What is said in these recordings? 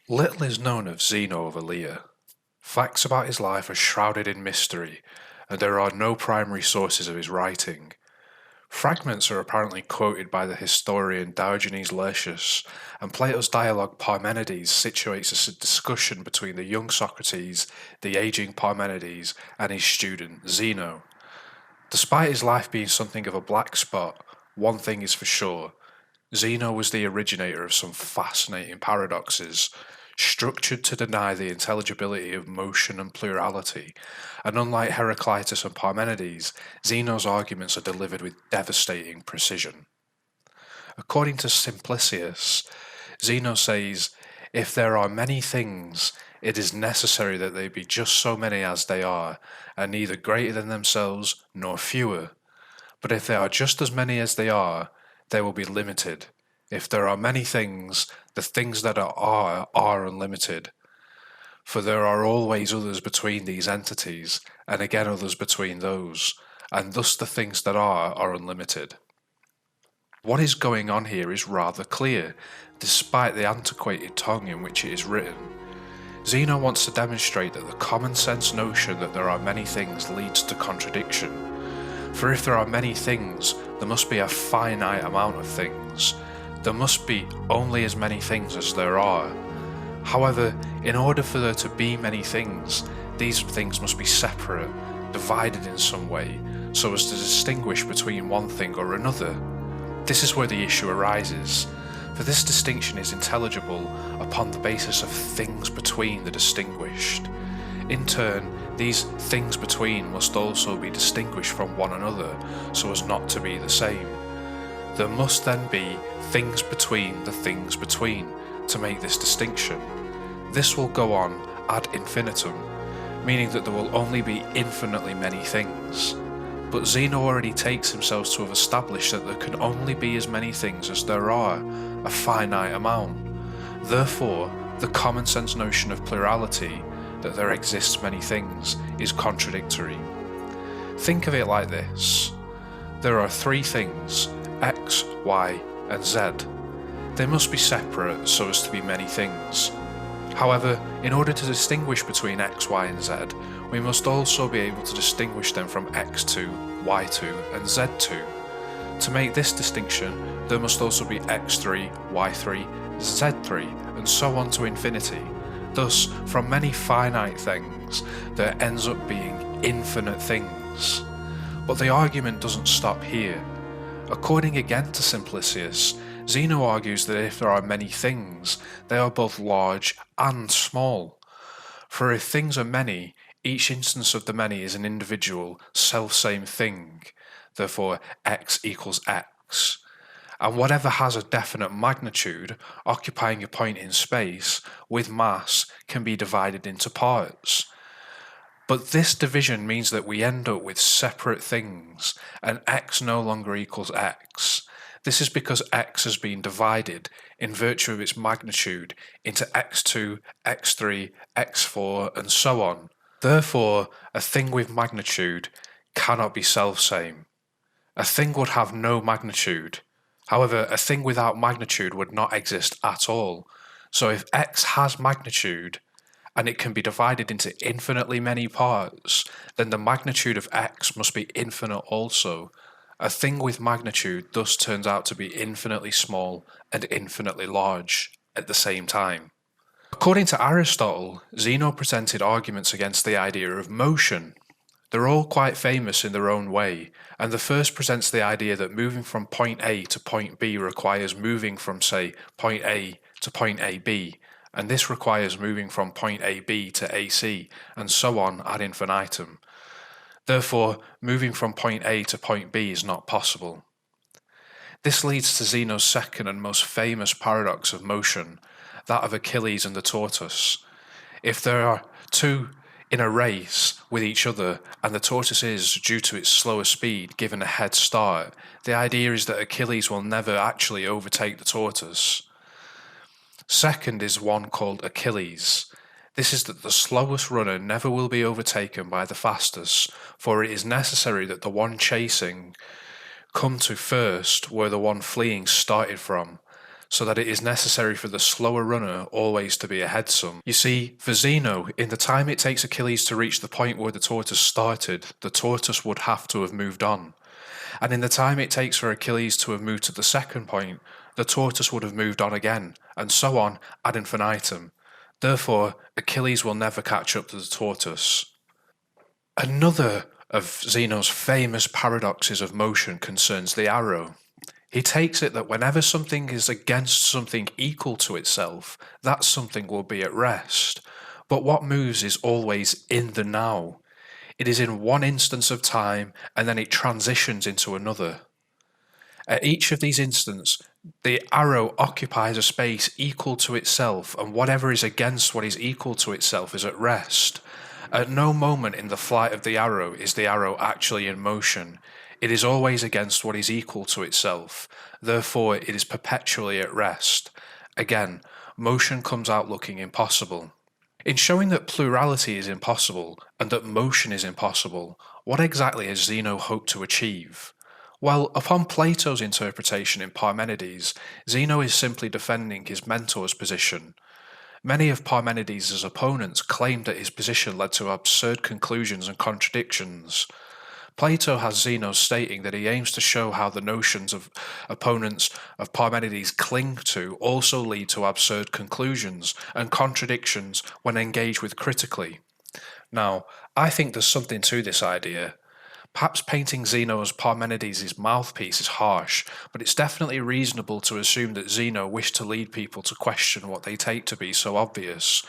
Little is known of Zeno of Elea. Facts about his life are shrouded in mystery, and there are no primary sources of his writing. Fragments are apparently quoted by the historian Diogenes Laertius, and Plato's dialogue Parmenides situates a discussion between the young Socrates, the aging Parmenides, and his student Zeno. Despite his life being something of a black spot, one thing is for sure. Zeno was the originator of some fascinating paradoxes, structured to deny the intelligibility of motion and plurality, and unlike Heraclitus and Parmenides, Zeno's arguments are delivered with devastating precision. According to Simplicius, Zeno says, "If there are many things, it is necessary that they be just so many as they are, and neither greater than themselves nor fewer. But if there are just as many as they are, they will be limited. If there are many things, the things that are unlimited. For there are always others between these entities, and again others between those, and thus the things that are unlimited." What is going on here is rather clear, despite the antiquated tongue in which it is written. Zeno wants to demonstrate that the common sense notion that there are many things leads to contradiction. For if there are many things, there must be a finite amount of things. There must be only as many things as there are. However, in order for there to be many things, these things must be separate, divided in some way, so as to distinguish between one thing or another. This is where the issue arises, for this distinction is intelligible upon the basis of things between the distinguished. In turn, these things between must also be distinguished from one another, so as not to be the same. There must then be things between the things between to make this distinction. This will go on ad infinitum, meaning that there will only be infinitely many things. But Zeno already takes himself to have established that there can only be as many things as there are, a finite amount. Therefore, the common sense notion of plurality, that there exists many things, is contradictory. Think of it like this. There are three things, X, Y, and Z. They must be separate so as to be many things. However, in order to distinguish between X, Y, and Z, we must also be able to distinguish them from X2, Y2, and Z2. To make this distinction, there must also be X3, Y3, Z3, and so on to infinity. Thus, from many finite things, there ends up being infinite things. But the argument doesn't stop here. According again to Simplicius, Zeno argues that if there are many things, they are both large and small. For if things are many, each instance of the many is an individual, self-same thing. Therefore, X equals X. And whatever has a definite magnitude, occupying a point in space, with mass, can be divided into parts. But this division means that we end up with separate things, and X no longer equals X. This is because X has been divided, in virtue of its magnitude, into X2, X3, X4, and so on. Therefore, a thing with magnitude cannot be self-same. A thing would have no magnitude. However, a thing without magnitude would not exist at all. So if X has magnitude, and it can be divided into infinitely many parts, then the magnitude of X must be infinite also. A thing with magnitude thus turns out to be infinitely small and infinitely large at the same time. According to Aristotle, Zeno presented arguments against the idea of motion. They're all quite famous in their own way, and the first presents the idea that moving from point A to point B requires moving from, say, point A to point AB, and this requires moving from point AB to AC, and so on ad infinitum. Therefore, moving from point A to point B is not possible. This leads to Zeno's second and most famous paradox of motion, that of Achilles and the tortoise. If there are two in a race with each other, and the tortoise is, due to its slower speed, given a head start, the idea is that Achilles will never actually overtake the tortoise. Second is one called Achilles. This is that the slowest runner never will be overtaken by the fastest, for it is necessary that the one chasing come to first where the one fleeing started from. so that it is necessary for the slower runner always to be ahead some. You see, for Zeno, in the time it takes Achilles to reach the point where the tortoise started, the tortoise would have to have moved on. And in the time it takes for Achilles to have moved to the second point, the tortoise would have moved on again, and so on ad infinitum. Therefore, Achilles will never catch up to the tortoise. Another of Zeno's famous paradoxes of motion concerns the arrow. He takes it that whenever something is against something equal to itself, that something will be at rest. But what moves is always in the now. It is in one instance of time, and then it transitions into another. At each of these instants, the arrow occupies a space equal to itself, and whatever is against what is equal to itself is at rest. At no moment in the flight of the arrow is the arrow actually in motion. It is always against what is equal to itself. Therefore, it is perpetually at rest. Again, motion comes out looking impossible. In showing that plurality is impossible and that motion is impossible, what exactly has Zeno hoped to achieve? Well, upon Plato's interpretation in Parmenides, Zeno is simply defending his mentor's position. Many of Parmenides' opponents claimed that his position led to absurd conclusions and contradictions. Plato has Zeno stating that he aims to show how the notions of opponents of Parmenides cling to also lead to absurd conclusions and contradictions when engaged with critically. Now, I think there's something to this idea. Perhaps painting Zeno as Parmenides' mouthpiece is harsh, but it's definitely reasonable to assume that Zeno wished to lead people to question what they take to be so obvious,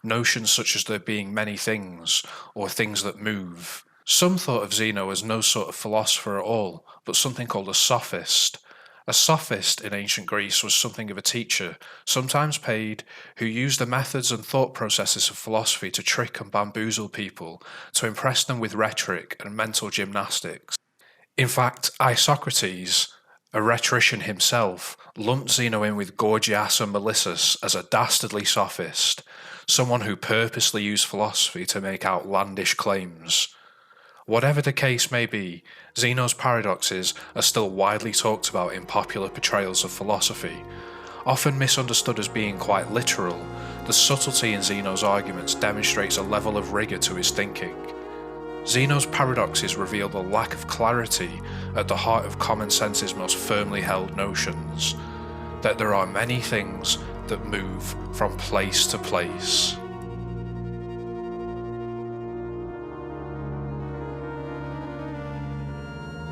notions such as there being many things, or things that move. Some thought of Zeno as no sort of philosopher at all, but something called a sophist. A sophist in ancient Greece was something of a teacher, sometimes paid, who used the methods and thought processes of philosophy to trick and bamboozle people, to impress them with rhetoric and mental gymnastics. In fact, Socrates, a rhetorician himself, lumped Zeno in with Gorgias and Melissus as a dastardly sophist, someone who purposely used philosophy to make outlandish claims. Whatever the case may be, Zeno's paradoxes are still widely talked about in popular portrayals of philosophy. Often misunderstood as being quite literal, the subtlety in Zeno's arguments demonstrates a level of rigour to his thinking. Zeno's paradoxes reveal the lack of clarity at the heart of common sense's most firmly held notions, that there are many things that move from place to place.